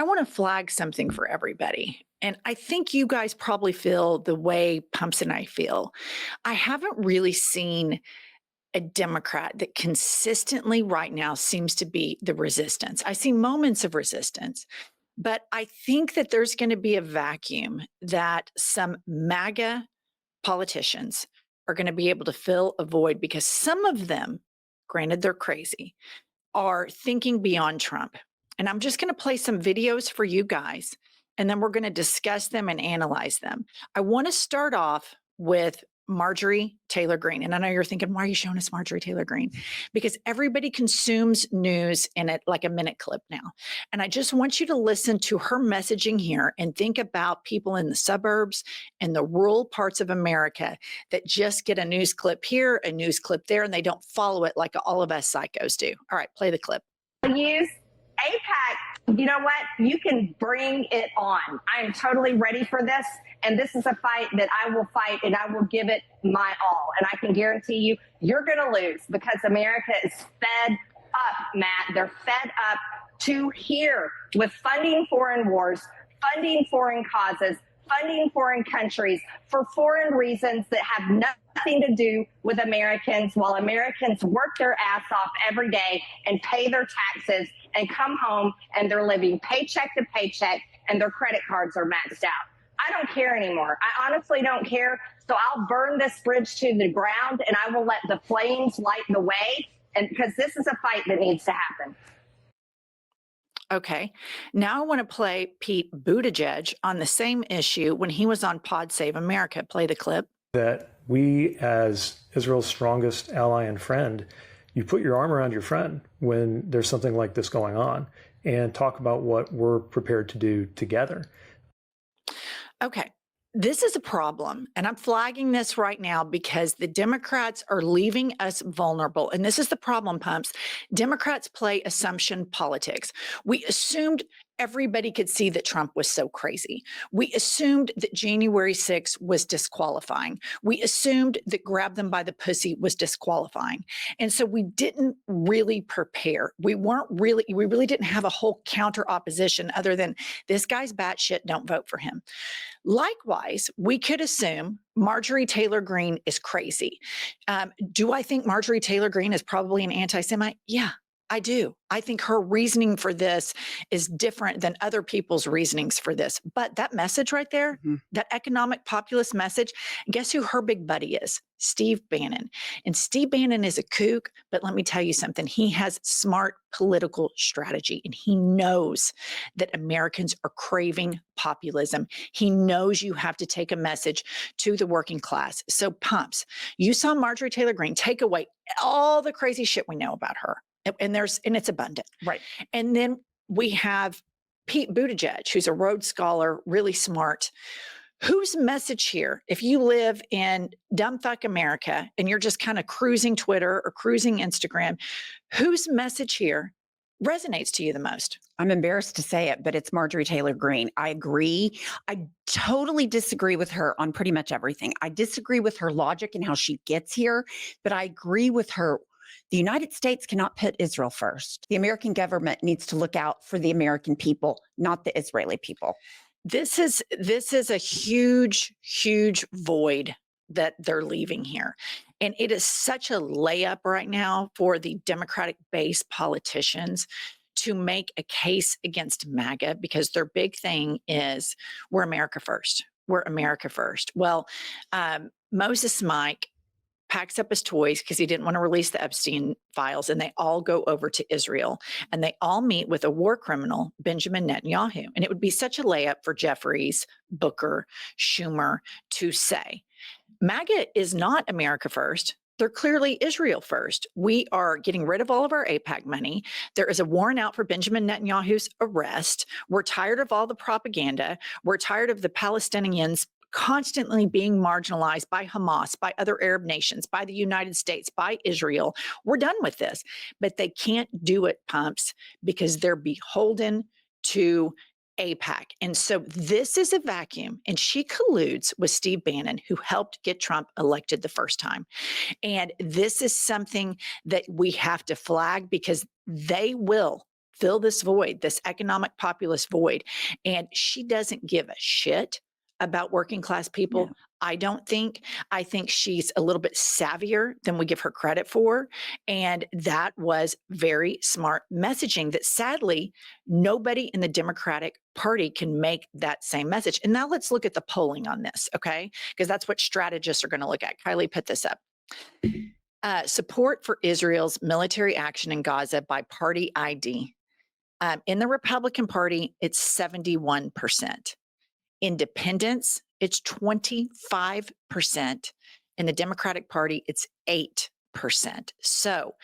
I want to flag something for everybody. And I think you guys probably feel the way Pumps and I feel. I haven't really seen a Democrat that consistently right now seems to be the resistance. I see moments of resistance, but I think that there's going to be a vacuum that some MAGA politicians are going to be able to fill a void because some of them, granted they're crazy, are thinking beyond Trump. And I'm just going to play some videos for you guys, and then we're going to discuss them and analyze them. I want to start off with Marjorie Taylor Greene. And I know you're thinking, why are you showing us Marjorie Taylor Greene? Because everybody consumes news in it like a minute clip now. And I just want you to listen to her messaging here and think about people in the suburbs and the rural parts of America that just get a news clip here, a news clip there, and they don't follow it like all of us psychos do. All right, play the clip. Use AIPAC. You know what? You can bring it on. I am totally ready for this. And this is a fight that I will fight and I will give it my all. And I can guarantee you, you're going to lose because America is fed up, Matt. They're fed up to here with funding foreign wars, funding foreign causes, funding foreign countries for foreign reasons that have nothing to do with Americans, while Americans work their ass off every day and pay their taxes and come home and they're living paycheck to paycheck and their credit cards are maxed out. I don't care anymore. I honestly don't care. So I'll burn this bridge to the ground and I will let the flames light the way. And because this is a fight that needs to happen. Okay. Now I want to play Pete Buttigieg on the same issue when he was on Pod Save America. Play the clip. That we, as Israel's strongest ally and friend, you put your arm around your friend when there's something like this going on and talk about what we're prepared to do together. Okay. This is a problem, and I'm flagging this right now because the Democrats are leaving us vulnerable. And this is the problem, Pumps. Democrats play assumption politics. We assumed everybody could see that Trump was so crazy. We assumed that January 6th was disqualifying. We assumed that grab them by the pussy was disqualifying. And so we didn't really prepare. We really didn't have a whole counter opposition other than this guy's batshit, don't vote for him. Likewise, we could assume Marjorie Taylor Greene is crazy. Do I think Marjorie Taylor Greene is probably an anti-Semite? Yeah, I do. I think her reasoning for this is different than other people's reasonings for this. But that message right there, that economic populist message, guess who her big buddy is? Steve Bannon. And Steve Bannon is a kook, but let me tell you something. He has smart political strategy, and he knows that Americans are craving populism. He knows you have to take a message to the working class. So Pumps, you saw Marjorie Taylor Greene take away all the crazy shit we know about her. And it's abundant. Right. And then we have Pete Buttigieg, who's a Rhodes Scholar, really smart. Whose message here, if you live in dumbfuck America and you're just kind of cruising Twitter or cruising Instagram, whose message here resonates to you the most? I'm embarrassed to say it, but it's Marjorie Taylor Greene. I agree. I totally disagree with her on pretty much everything. I disagree with her logic and how she gets here, but I agree with her. The United States cannot put Israel first. The American government needs to look out for the American people, not the Israeli people. This is a huge, huge void that they're leaving here. And it is such a layup right now for the Democratic base politicians to make a case against MAGA because their big thing is we're America first. We're America first. Well, Moses Mike packs up his toys because he didn't want to release the Epstein files, and they all go over to Israel, and they all meet with a war criminal, Benjamin Netanyahu. And it would be such a layup for Jeffries, Booker, Schumer to say, MAGA is not America first. They're clearly Israel first. We are getting rid of all of our AIPAC money. There is a warrant out for Benjamin Netanyahu's arrest. We're tired of all the propaganda. We're tired of the Palestinians constantly being marginalized by Hamas, by other Arab nations, by the United States, by Israel. We're done with this. But they can't do it, Pumps, because they're beholden to AIPAC. And so this is a vacuum, and she colludes with Steve Bannon, who helped get Trump elected the first time. And this is something that we have to flag because they will fill this void, this economic populist void. And she doesn't give a shit about working class people. No. I don't think. I think she's a little bit savvier than we give her credit for. And that was very smart messaging that sadly, nobody in the Democratic Party can make that same message. And now let's look at the polling on this, okay? Because that's what strategists are going to look at. Kylie, put this up. Support for Israel's military action in Gaza by party ID. In the Republican Party, it's 71%. Independents, it's 25%. In the Democratic Party, it's 8%. So,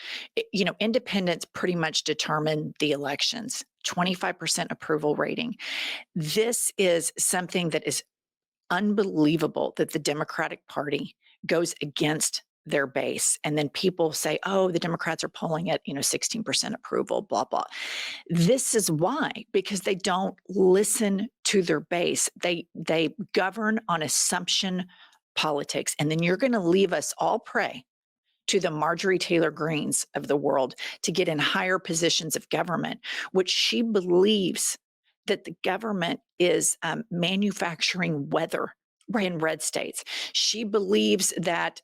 independents pretty much determine the elections, 25% approval rating. This is something that is unbelievable that the Democratic Party goes against their base. And then people say, oh, the Democrats are polling at, 16% approval, blah, blah. This is why, because they don't listen to their base. They govern on assumption politics. And then you're going to leave us all prey to the Marjorie Taylor Greens of the world to get in higher positions of government, which she believes that the government is manufacturing weather in red states. She believes that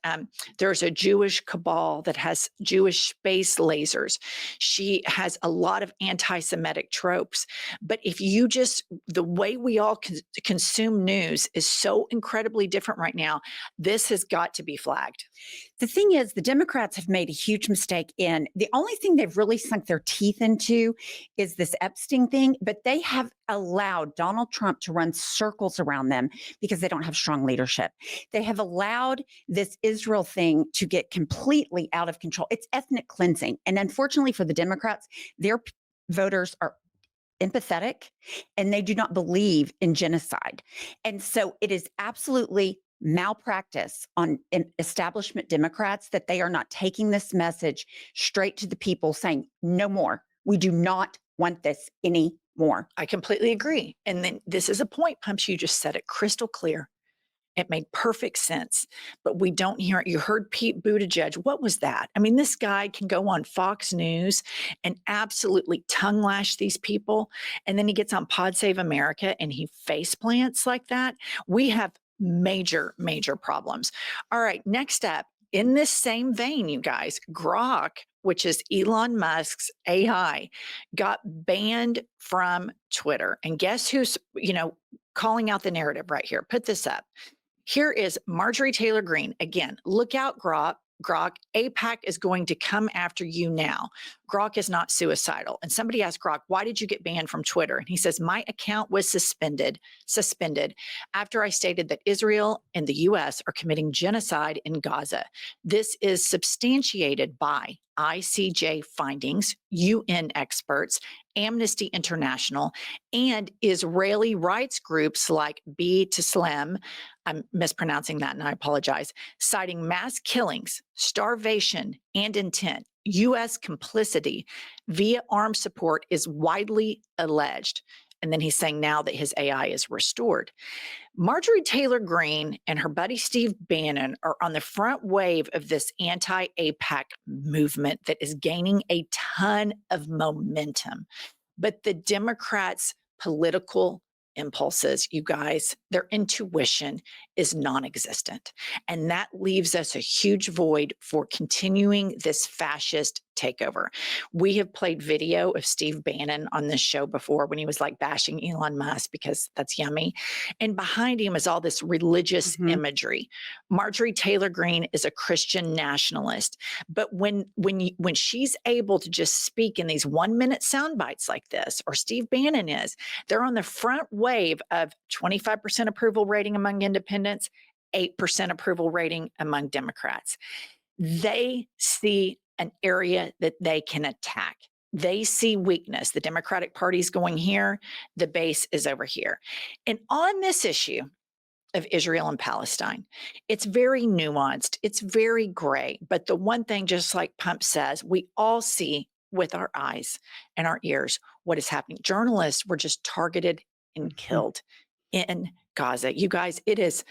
there's a Jewish cabal that has Jewish space lasers. She has a lot of anti-Semitic tropes. But if you the way we all consume news is so incredibly different right now, this has got to be flagged. The thing is, the Democrats have made a huge mistake in the only thing they've really sunk their teeth into is this Epstein thing, but they have allowed Donald Trump to run circles around them because they don't have strong leadership. They have allowed this Israel thing to get completely out of control. It's ethnic cleansing. And unfortunately for the Democrats, their voters are empathetic and they do not believe in genocide. And so it is absolutely malpractice on establishment Democrats that they are not taking this message straight to the people saying, no more. We do not want this anymore. I completely agree. And then this is a point, Pumps, you just said it crystal clear. It made perfect sense, but we don't hear it. You heard Pete Buttigieg. What was that? I mean, this guy can go on Fox News and absolutely tongue lash these people. And then he gets on Pod Save America and he face plants like that. We have major, major problems. All right, next up, in this same vein, you guys, Grock, which is Elon Musk's AI, got banned from Twitter. And guess who's, calling out the narrative right here? Put this up. Here is Marjorie Taylor Greene. Again, look out, Grock. AIPAC is going to come after you now. Grock is not suicidal. And somebody asked Grock, why did you get banned from Twitter? And he says, my account was suspended after I stated that Israel and the U.S. are committing genocide in Gaza. This is substantiated by ICJ findings, UN experts, Amnesty International, and Israeli rights groups like B'Tselem, I'm mispronouncing that and I apologize, citing mass killings, starvation, and intent. U.S. complicity via armed support is widely alleged. And then he's saying now that his AI is restored. Marjorie Taylor Greene and her buddy Steve Bannon are on the front wave of this anti-AIPAC movement that is gaining a ton of momentum. But the Democrats' political impulses, you guys, their intuition is non-existent. And that leaves us a huge void for continuing this fascist takeover. We have played video of Steve Bannon on this show before when he was like bashing Elon Musk because that's yummy. And behind him is all this religious imagery. Marjorie Taylor Greene is a Christian nationalist. But when she's able to just speak in these 1-minute sound bites like this, or Steve Bannon is, they're on the front wave of 25% approval rating among independents, 8% approval rating among Democrats. They see an area that they can attack. They see weakness. The Democratic Party is going here. The base is over here. And on this issue of Israel and Palestine, it's very nuanced. It's very gray. But the one thing, just like Pump says, we all see with our eyes and our ears what is happening. Journalists were just targeted and killed in Gaza. You guys, it is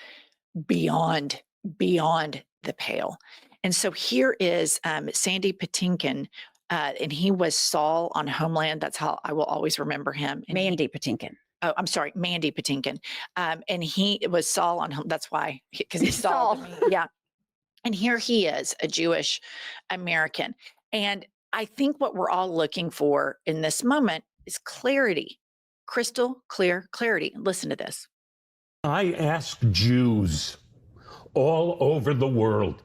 beyond the pale. And so here is Sandy Patinkin and he was Saul on Homeland. That's how I will always remember him. And Mandy Patinkin. Oh, I'm sorry, Mandy Patinkin. And he was Saul on home. That's why, because he's Saul. Saul. Yeah. And here he is, a Jewish American. And I think what we're all looking for in this moment is clarity, crystal clear clarity. Listen to this. I ask Jews all over the world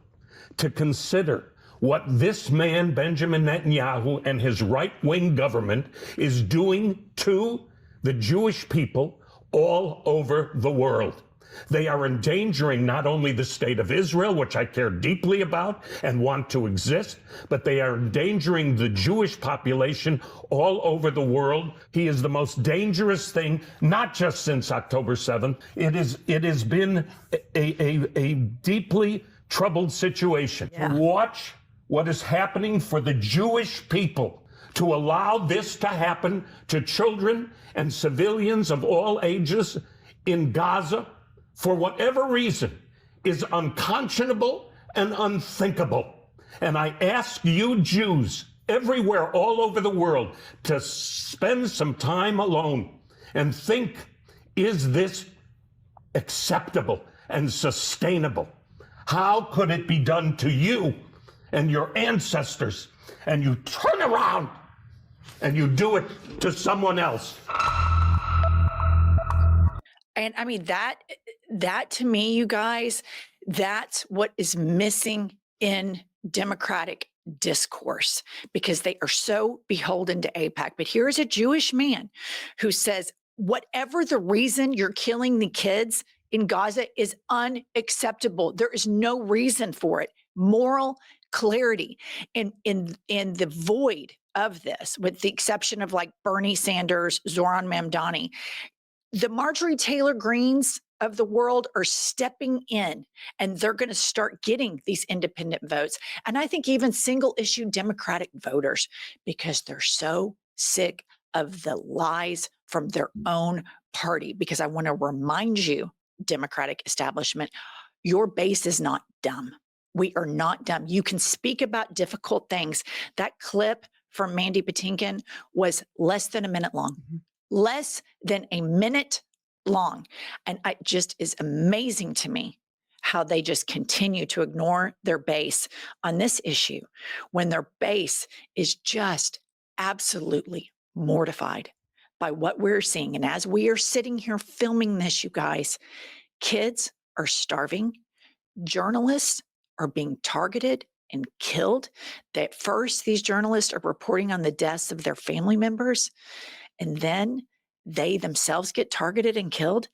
to consider what this man, Benjamin Netanyahu, and his right-wing government is doing to the Jewish people all over the world. They are endangering not only the state of Israel, which I care deeply about and want to exist, but they are endangering the Jewish population all over the world. He is the most dangerous thing, not just since October 7th. It has been a deeply troubled situation. Yeah. To watch what is happening for the Jewish people, to allow this to happen to children and civilians of all ages in Gaza, for whatever reason, is unconscionable and unthinkable. And I ask you Jews everywhere all over the world to spend some time alone and think, is this acceptable and sustainable? How could it be done to you and your ancestors, and you turn around and you do it to someone else? And I mean, that to me, you guys, that's what is missing in Democratic discourse, because they are so beholden to AIPAC. But here's a Jewish man who says, whatever the reason you're killing the kids in Gaza is unacceptable. There is no reason for it. Moral clarity. And in the void of this, with the exception of like Bernie Sanders, Zoran Mamdani, the Marjorie Taylor Greens of the world are stepping in, and they're going to start getting these independent votes. And I think even single issue Democratic voters, because they're so sick of the lies from their own party. Because I want to remind you, Democratic establishment, your base is not dumb. We are not dumb. You can speak about difficult things. That clip from Mandy Patinkin was less than a minute long. Less than a minute long. And it just is amazing to me how they just continue to ignore their base on this issue when their base is just absolutely mortified by what we're seeing. And as we are sitting here filming this, you guys, kids are starving. Journalists are being targeted and killed. At first, these journalists are reporting on the deaths of their family members, and then they themselves get targeted and killed.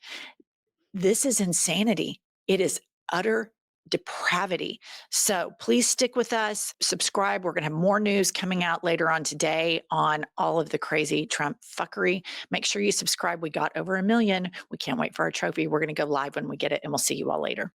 This is insanity. It is utter depravity. So please stick with us, subscribe. We're going to have more news coming out later on today on all of the crazy Trump fuckery. Make sure you subscribe. We got over 1 million. We can't wait for our trophy. We're going to go live when we get it, and we'll see you all later.